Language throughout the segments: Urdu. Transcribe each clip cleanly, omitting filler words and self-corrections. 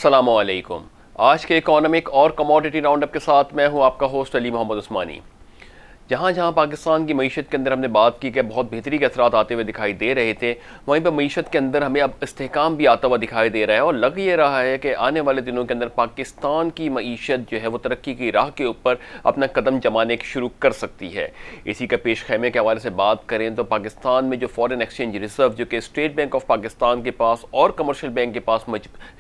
السلام علیکم۔ آج کے اکانومک اور کموڈٹی راؤنڈ اپ کے ساتھ میں ہوں آپ کا ہوسٹ علی محمد عثمانی۔ جہاں جہاں پاکستان کی معیشت کے اندر ہم نے بات کی کہ بہت بہتری کے اثرات آتے ہوئے دکھائی دے رہے تھے، وہیں پہ معیشت کے اندر ہمیں اب استحکام بھی آتا ہوا دکھائی دے رہا ہے، اور لگ یہ رہا ہے کہ آنے والے دنوں کے اندر پاکستان کی معیشت جو ہے وہ ترقی کی راہ کے اوپر اپنا قدم جمانے کی شروع کر سکتی ہے۔ اسی کا پیش خیمے کے حوالے سے بات کریں تو پاکستان میں جو فارن ایکسچینج ریزرو جو کہ اسٹیٹ بینک آف پاکستان کے پاس اور کمرشل بینک کے پاس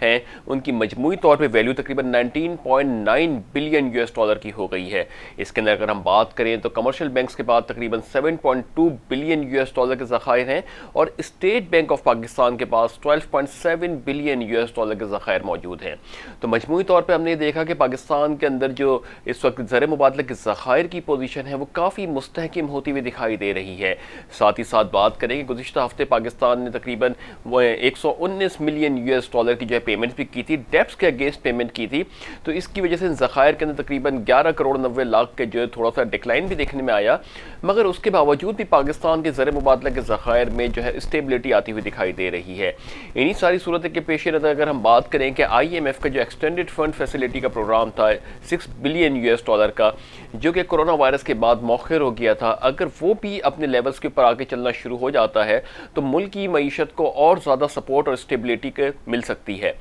ہیں، ان کی مجموعی طور پہ ویلیو تقریباً 19.9 بلین یو ایس ڈالر کی ہو گئی ہے۔ اس کے اندر اگر ہم بات کریں تو کمرشل بینکس کے پاس تقریباً 7.2 بلین یو ایس ڈالر کے ذخائر ہیں، اور اسٹیٹ بینک آف پاکستان کے پاس 12.7 بلین یو ایس ڈالر کے ذخائر موجود ہیں۔ تو مجموعی طور پہ ہم نے دیکھا کہ پاکستان کے اندر جو اس وقت زر مبادلہ کے ذخائر کی پوزیشن ہے وہ کافی مستحکم ہوتی ہوئی دکھائی دے رہی ہے۔ ساتھ ہی ساتھ بات کریں کہ گزشتہ ہفتے پاکستان نے تقریباً 119 ملین یو ایس ڈالر کی جو ہے پیمنٹ بھی کی تھی، ڈیپس کے اگینسٹ پیمنٹ کی تھی، تو اس کی وجہ سے ذخائر کے اندر تقریباً 11 کروڑ 90 لاکھ کے جو ہے تھوڑا سا ڈکلائن بھی دیکھنے میں آیا، مگر اس کے باوجود بھی پاکستان کے زر مبادلہ کے ذخائر میں جو ہے اسٹیبلٹی آتی ہوئی دکھائی دے رہی ہے۔ انہی ساری صورت کے پیش نظر اگر ہم بات کریں کہ آئی ایم ایف کا جو ایکسٹینڈڈ فنڈ فیسلٹی کا پروگرام تھا 6 بلین یو ایس ڈالر کا، جو کہ کرونا وائرس کے بعد مؤخر ہو گیا تھا، اگر وہ بھی اپنے لیولز کے اوپر آگے چلنا شروع ہو جاتا ہے تو ملک کی معیشت کو اور زیادہ سپورٹ اور اسٹیبلٹی مل سکتی ہے۔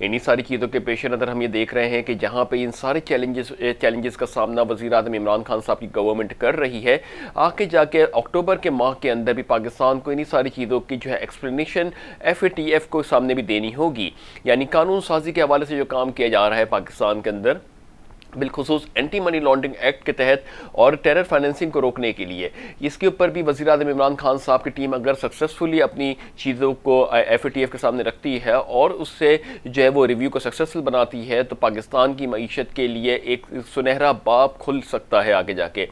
انہی ساری چیزوں کے پیش نظر ہم یہ دیکھ رہے ہیں کہ جہاں پہ ان سارے چیلنجز کا سامنا وزیر اعظم عمران خان صاحب کی گورنمنٹ کر رہی ہے، آگے جا کے اکتوبر کے ماہ کے اندر بھی پاکستان کو انہی ساری چیزوں کی جو ہے explanation F A T F کو سامنے بھی دینی ہوگی، یعنی قانون سازی کے حوالے سے جو کام کیا جا رہا ہے پاکستان کے اندر، بالخصوص اینٹی منی لانڈرنگ ایکٹ کے تحت اور ٹیرر فائننسنگ کو روکنے کے لیے، اس کے اوپر بھی وزیر اعظم عمران خان صاحب کی ٹیم اگر سکسیسفلی اپنی چیزوں کو ایف اے ٹی ایف کے سامنے رکھتی ہے اور اس سے جو ہے وہ ریویو کو سکسیسفل بناتی ہے، تو پاکستان کی معیشت کے لیے ایک سنہرا باب کھل سکتا ہے آگے جا کے۔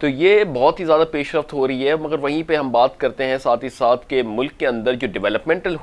تو یہ بہت ہی زیادہ پیش رفت ہو رہی ہے، مگر وہیں پہ ہم بات کرتے ہیں ساتھ ہی ساتھ کہ ملک کے اندر جو ڈیولپمنٹل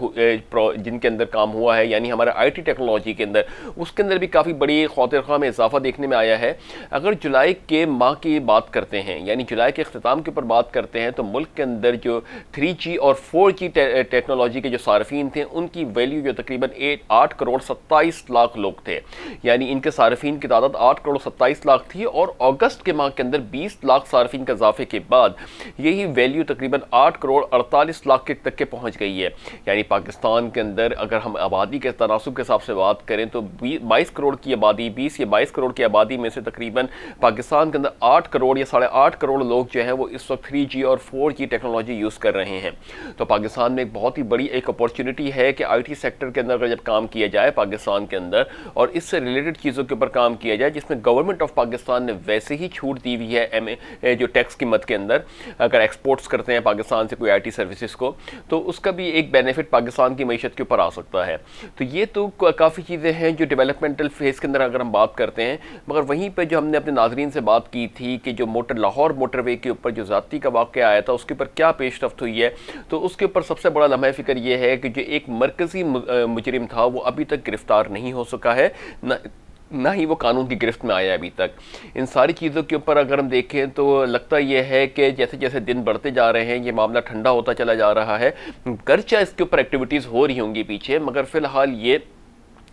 جن کے اندر کام ہوا ہے، یعنی ہمارا آئی ٹی ٹیکنالوجی کے اندر، اس کے اندر بھی کافی بڑی خاطر خواہ میں اضافہ دیکھنے میں آیا ہے۔ اگر جولائی کے ماہ کی بات کرتے ہیں، یعنی جولائی کے اختتام کے اوپر بات کرتے ہیں، تو ملک کے اندر جو 3G اور 4G ٹیکنالوجی کے جو صارفین تھے ان کی ویلیو جو تقریباً 8 کروڑ 27 لاکھ لوگ تھے، یعنی ان کے صارفین کی تعداد 8 کروڑ 27 لاکھ تھی، اور اگست کے ماہ کے اندر 20 لاکھ صارفین کے اضافے کے بعد یہی ویلیو تقریباً 8 کروڑ 48 لاکھ تک کے پہنچ گئی ہے۔ یعنی پاکستان کے اندر اگر ہم آبادی کے تناسب کے حساب سے بات کریں تو 22 کروڑ کی آبادی، 20 یا 22 کروڑ کی آبادی میں سے تقریباً پاکستان کے اندر 8 کروڑ یا 8.5 کروڑ لوگ جو ہیں وہ اس وقت 3G اور 4G ٹیکنالوجی یوز کر رہے ہیں۔ تو پاکستان میں ایک بہت ہی بڑی ایک اپورچونٹی ہے کہ آئی ٹی سیکٹر کے اندر اگر جب کام کیا جائے پاکستان کے اندر، اور اس سے ریلیٹڈ چیزوں کے اوپر کام کیا جائے، جس میں گورنمنٹ آف پاکستان نے ویسے ہی چھوٹ دی ہوئی ہے جو ٹیکس کی مد کے اندر، اگر ایکسپورٹس کرتے ہیں پاکستان سے کوئی آئی ٹی سروسز کو، تو اس کا بھی ایک بینیفٹ پاکستان کی معیشت کے اوپر آ سکتا ہے۔ تو یہ تو کافی چیزیں ہیں جو ڈیولپمنٹل فیز کے اندر اگر ہم بات کرتے ہیں، مگر وہیں پہ جو ہم نے اپنے ناظرین سے بات کی تھی کہ جو لاہور موٹر وے کے اوپر جو زیادتی کا واقعہ آیا تھا اس کے اوپر کیا پیش رفت ہوئی ہے، تو اس کے اوپر سب سے بڑا لمحہ فکر یہ ہے کہ جو ایک مرکزی مجرم تھا وہ ابھی تک گرفتار نہیں ہو سکا ہے، نہ ہی وہ قانون کی گرفت میں آیا ابھی تک۔ ان ساری چیزوں کے اوپر اگر ہم دیکھیں تو لگتا یہ ہے کہ جیسے جیسے دن بڑھتے جا رہے ہیں یہ معاملہ ٹھنڈا ہوتا چلا جا رہا ہے، گرچہ اس کے اوپر ایکٹیویٹیز ہو رہی ہوں گی پیچھے، مگر فی الحال یہ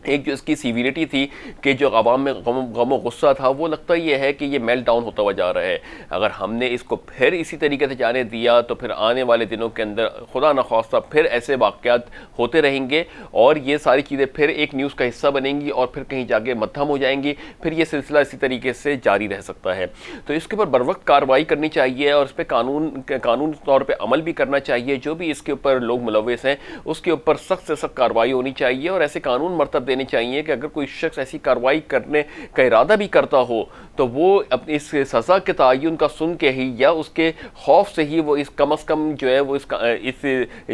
ایک جو اس کی سیویریٹی تھی کہ جو عوام میں غم و غصہ تھا، وہ لگتا یہ ہے کہ یہ میل ڈاؤن ہوتا ہوا جا رہا ہے۔ اگر ہم نے اس کو پھر اسی طریقے سے جانے دیا تو پھر آنے والے دنوں کے اندر خدا نخواستہ پھر ایسے واقعات ہوتے رہیں گے، اور یہ ساری چیزیں پھر ایک نیوز کا حصہ بنیں گی اور پھر کہیں جا کے مدھم ہو جائیں گی، پھر یہ سلسلہ اسی طریقے سے جاری رہ سکتا ہے۔ تو اس کے اوپر بروقت کارروائی کرنی چاہیے، اور اس پہ قانون طور پہ عمل بھی کرنا چاہیے۔ جو بھی اس کے اوپر لوگ ملوث ہیں اس کے اوپر سخت سے سخت کارروائی ہونی چاہیے، اور ایسے قانون مرتب دینے چاہیے کہ اگر کوئی شخص ایسی کارروائی کرنے کا ارادہ بھی کرتا ہو تو وہ اپنی اس سزا کے تعین کا سن کے ہی یا اس کے خوف سے ہی وہ اس کم از کم جو ہے وہ اس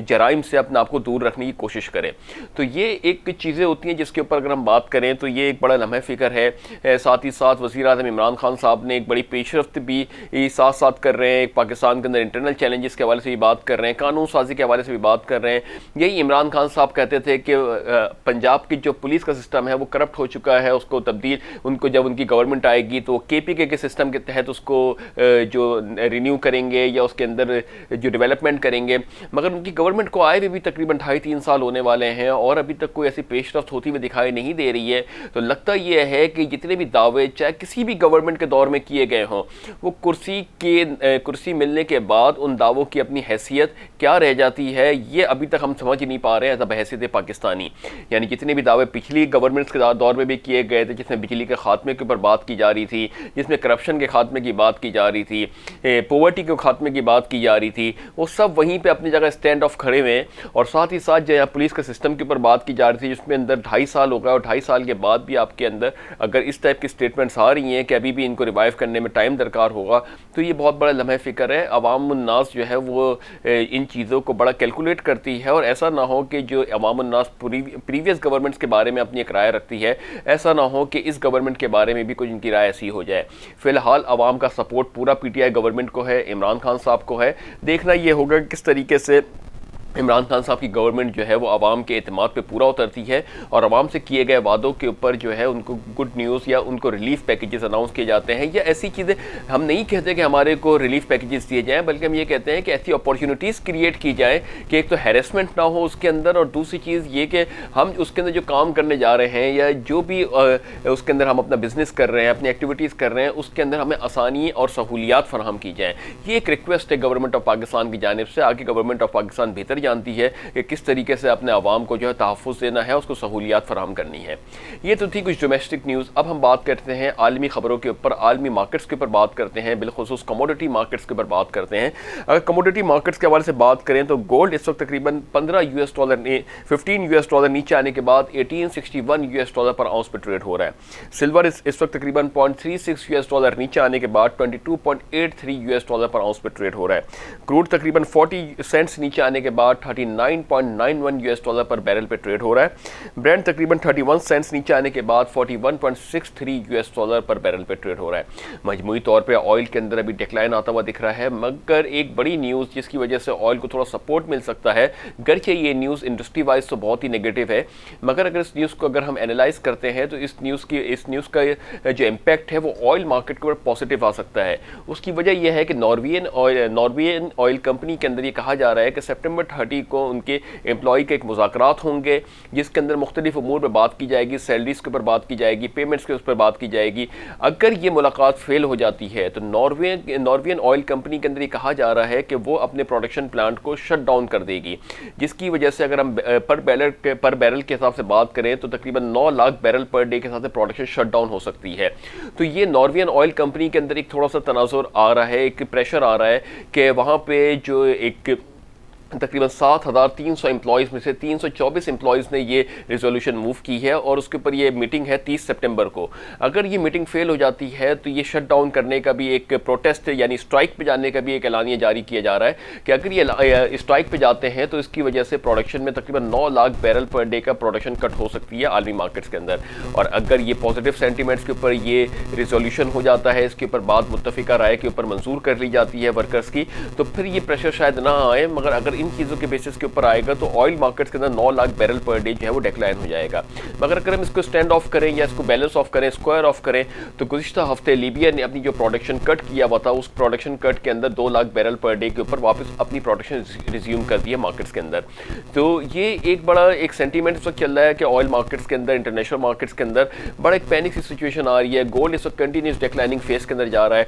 جرائم سے اپنے آپ کو دور رکھنے کی کوشش کرے۔ تو یہ ایک چیزیں ہوتی ہیں جس کے اوپر اگر ہم بات کریں تو یہ ایک بڑا لمحہ فکر ہے۔ ساتھ ہی ساتھ وزیر اعظم عمران خان صاحب نے ایک بڑی پیش رفت بھی ساتھ ساتھ کر رہے ہیں، پاکستان کے اندر انٹرنل چیلنجز کے حوالے سے بھی بات کر رہے ہیں، قانون سازی کے حوالے سے بھی بات کر رہے ہیں۔ یہی عمران خان صاحب کہتے تھے کہ پنجاب کی جو پولیس پولیس کا سسٹم ہے وہ کرپٹ ہو چکا ہے، اس کو تبدیل ان کو جب ان کی گورنمنٹ آئے گی تو کے پی کے سسٹم کے تحت اس کو جو رینیو کریں گے یا اس کے اندر جو ڈیولپمنٹ کریں گے، مگر ان کی گورنمنٹ کو آئے بھی تقریباً 2.5-3 سال ہونے والے ہیں اور ابھی تک کوئی ایسی پیش رفت ہوتی ہوئی دکھائی نہیں دے رہی ہے۔ تو لگتا یہ ہے کہ جتنے بھی دعوے چاہے کسی بھی گورنمنٹ کے دور میں کیے گئے ہوں، وہ کرسی ملنے کے بعد ان دعووں کی اپنی حیثیت کیا رہ جاتی ہے یہ ابھی تک ہم سمجھ نہیں پا رہے ہیں بحیثیت پاکستانی۔ یعنی جتنے بھی دعوے پچھلی گورنمنٹس کے دور میں بھی کیے گئے تھے، جس میں بجلی کے خاتمے کے اوپر بات کی جا رہی تھی، جس میں کرپشن کے خاتمے کی بات کی جا رہی تھی، پاورٹی کے خاتمے کی بات کی جا رہی تھی، وہ سب وہیں پہ اپنی جگہ اسٹینڈ آف کھڑے ہوئے، اور ساتھ ہی ساتھ جو ہے پولیس کے سسٹم کے اوپر بات کی جا رہی تھی جس میں اندر 2.5 سال ہو گئے، اور 2.5 سال کے بعد بھی آپ کے اندر اگر اس ٹائپ کی اسٹیٹمنٹس آ رہی ہیں کہ ابھی بھی ان کو ریوائیو کرنے میں ٹائم درکار ہوگا، تو یہ بہت بڑا لمحہ فکر ہے۔ عوام الناس جو ہے وہ ان چیزوں کو بڑا کیلکولیٹ کرتی ہے، اور ایسا نہ ہو کہ جو عوام الناس پریویس گورنمنٹس کے بارے میں اپنی ایک رائے رکھتی ہے، ایسا نہ ہو کہ اس گورنمنٹ کے بارے میں بھی کچھ ان کی رائے ایسی ہو جائے۔ فی الحال عوام کا سپورٹ پورا پی ٹی آئی گورنمنٹ کو ہے، عمران خان صاحب کو ہے۔ دیکھنا یہ ہوگا کہ کس طریقے سے عمران خان صاحب کی گورنمنٹ جو ہے وہ عوام کے اعتماد پہ پورا اترتی ہے، اور عوام سے کیے گئے وعدوں کے اوپر جو ہے ان کو گڈ نیوز یا ان کو ریلیف پیکیجز اناؤنس کیے جاتے ہیں، یا ایسی چیزیں ہم نہیں کہتے کہ ہمارے کو ریلیف پیکیجز دیے جائیں، بلکہ ہم یہ کہتے ہیں کہ ایسی اپارچونیٹیز کریٹ کی جائیں کہ ایک تو ہیریسمنٹ نہ ہو اس کے اندر، اور دوسری چیز یہ کہ ہم اس کے اندر جو کام کرنے جا رہے ہیں یا جو بھی اس کے اندر ہم اپنا بزنس کر رہے ہیں، اپنی ایکٹیویٹیز کر رہے ہیں، اس کے اندر ہمیں آسانی اور سہولیات فراہم کی جائیں۔ یہ ایک ریکویسٹ ہے گورنمنٹ آف پاکستان کی جانب سے۔ آگے گورنمنٹ آف پاکستان بہتر جانتی ہے کہ کس طریقے سے اپنے عوام کو جو ہے تحفظ دینا ہے، اس کو سہولیات فراہم کرنی ہے۔ یہ تو تھی کچھ ڈومیسٹک نیوز۔ اب ہم بات کرتے ہیں عالمی خبروں کے اوپر، عالمی مارکیٹس کے اوپر بات کرتے ہیں، بالخصوص کموڈٹی مارکیٹس کے اوپر بات کرتے ہیں۔ اگر کموڈٹی مارکیٹس کے حوالے سے بات کریں تو گولڈ اس وقت تقریباً $15 نیچے آنے کے بعد $1861 پر آؤنس پہ ٹریڈ ہو رہا ہے۔ سلور اس وقت تقریباً $0.36 نیچے آنے کے بعد $22.83 پر آؤنس پہ ٹریڈ ہو رہا ہے۔ کروڈ تقریباً 40 سینٹس نیچے آنے کے بعد $39.91 پر بیرل پہ ٹریڈ ہو رہا ہے۔ برینڈ تقریباً 31 سینٹس نیچے آنے کے بعد $41.63 پر بیرل پہ ٹریڈ ہو رہا ہے۔ مجموعی طور پہ آئل کے اندر ابھی ڈیکلائن آتا ہوا دکھ رہا ہے، مگر ایک بڑی نیوز جس کی وجہ سے آئل کو تھوڑا سپورٹ مل سکتا ہے، گرچہ یہ نیوز انڈسٹری وائز تو بہت ہی نیگیٹو ہے، مگر اگر اس نیوز کو اگر ہم اینالائز کرتے ہیں تو اس نیوز کا جو امپیکٹ ہے وہ آئل مارکیٹ کے اوپر پازیٹیو آ سکتا ہے۔ اس کی وجہ یہ ہے کہ نارویئن آئل کمپنی کے اندر یہ کہا جا رہا ہے کہ سپٹمبر 30 کو ان کے امپلائی کے ایک مذاکرات ہوں گے، جس کے اندر مختلف امور پہ بات کی جائے گی، سیلریز کے اوپر بات کی جائے گی، پیمنٹس کے اوپر بات کی جائے گی۔ اگر یہ ملاقات فیل ہو جاتی ہے تو نارویئن آئل کمپنی کے اندر یہ کہا جا رہا ہے کہ وہ اپنے پروڈکشن پلانٹ کو شٹ ڈاؤن کر دے گی، جس کی وجہ سے اگر ہم پر بیرل کے حساب سے بات کریں تو تقریباً 9 لاکھ بیرل پر ڈے کے حساب سے پروڈکشن شٹ ڈاؤن ہو سکتی ہے۔ تو یہ نارویئن آئل کمپنی کے اندر ایک تھوڑا سا تناظر آ رہا ہے، ایک پریشر آ رہا ہے کہ وہاں پہ جو ایک تقریباً 7,300 امپلائیز میں سے 324 امپلائیز نے یہ ریزولوشن موو کی ہے، اور اس کے اوپر یہ میٹنگ ہے 30 سپٹمبر کو۔ اگر یہ میٹنگ فیل ہو جاتی ہے تو یہ شٹ ڈاؤن کرنے کا بھی ایک پروٹیسٹ یعنی اسٹرائک پہ جانے کا بھی ایک اعلانیہ جاری کیا جا رہا ہے کہ اگر یہ اسٹرائک پہ جاتے ہیں تو اس کی وجہ سے پروڈکشن میں تقریباً 9 لاکھ بیرل پر ڈے کا پروڈکشن کٹ ہو سکتی ہے عالمی مارکیٹس کے اندر۔ اور اگر یہ پازیٹیو سینٹیمنٹس کے اوپر یہ ریزولوشن ہو جاتا ہے، اس کے اوپر بات متفقہ رائے کے اوپر منظور کر لی جاتی ہے ورکرز کی، تو پھر یہ پریشر شاید نہ آئے، مگر اگر ان چیزوں کے بیسس کے اوپر آئے گا تو آئل مارکیٹس کے اندر 9 لاکھ بیرل پر ڈے جو ہے وہ ڈیکلائن ہو جائے گا۔ مگر اگر ہم اس کو سٹینڈ آف کریں یا اس کو بیلنس آف کریں، اسکوائر آف کریں، تو گزشتہ ہفتے لیبیا نے اپنی جو پروڈکشن کٹ کیا ہوا تھا، اس پروڈکشن کٹ کے اندر 2 لاکھ بیرل پر ڈے کے اوپر واپس اپنی پروڈکشن ریزیوم کر دی ہے مارکیٹس کے اندر۔ تو یہ ایک بڑا ایک سینٹیمنٹ اس وقت چل رہا ہے کہ آئل مارکیٹس کے اندر، انٹرنیشنل مارکیٹس کے اندر بڑا ایک پینک سی سچویشن آ رہی ہے۔ گولڈ اس وقت کنٹینیوس ڈیکلائننگ فیز کے اندر جا رہا ہے۔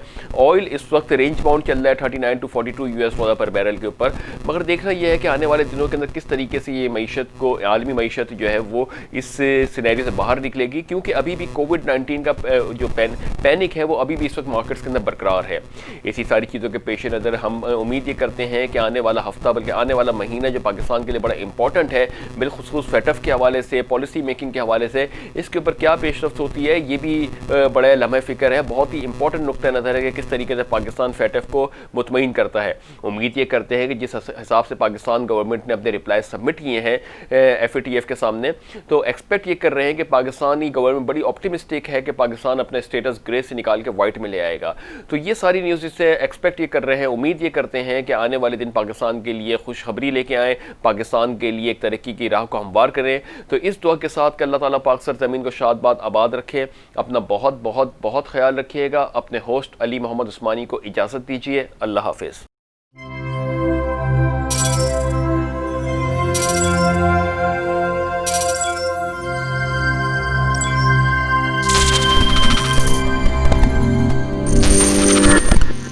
آئل اس وقت رینج باؤنڈ چل رہا ہے $39 پر بیرل کے اوپر، مگر دیکھنا یہ ہے کہ آنے والے دنوں کے اندر کس طریقے سے یہ معیشت کو، عالمی معیشت جو ہے وہ اس سینیریو سے باہر نکلے گی، کیونکہ ابھی بھی کووڈ-19 کا جو پینک ہے وہ ابھی بھی اس وقت مارکیٹس کے اندر برقرار ہے۔ اسی ساری چیزوں کے پیش نظر ہم امید یہ کرتے ہیں کہ آنے والا ہفتہ بلکہ آنے والا مہینہ جو پاکستان کے لیے بڑا امپورٹنٹ ہے، بالخصوص فیٹف کے حوالے سے، پالیسی میکنگ کے حوالے سے، اس کے اوپر کیا پیش رفت ہوتی ہے، یہ بھی بڑا لمحہ فکر ہے، بہت ہی امپورٹنٹ نقطہ نظر ہے کہ کس طریقے سے پاکستان فیٹف کو مطمئن کرتا ہے۔ امید یہ کرتے ہیں کہ جس حساب طرف سے پاکستان گورنمنٹ نے اپنے رپلائی سبمٹ کیے ہیں FATF کے سامنے، تو ایکسپیکٹ یہ کر رہے ہیں کہ پاکستانی گورنمنٹ بڑی آپٹیمسٹک ہے کہ پاکستان اپنے اسٹیٹس گرے سے نکال کے وائٹ میں لے آئے گا۔ تو یہ ساری نیوز سے ایکسپیکٹ یہ کر رہے ہیں، امید یہ کرتے ہیں کہ آنے والے دن پاکستان کے لیے خوشخبری لے کے آئیں، پاکستان کے لیے ایک ترقی کی راہ کو ہموار کریں۔ تو اس دعا کے ساتھ کہ اللہ تعالیٰ پاک سرزمین کو شاد باد آباد رکھے، اپنا بہت بہت بہت خیال رکھیے گا۔ اپنے ہوسٹ علی محمد عثمانی کو اجازت دیجیے، اللہ حافظ۔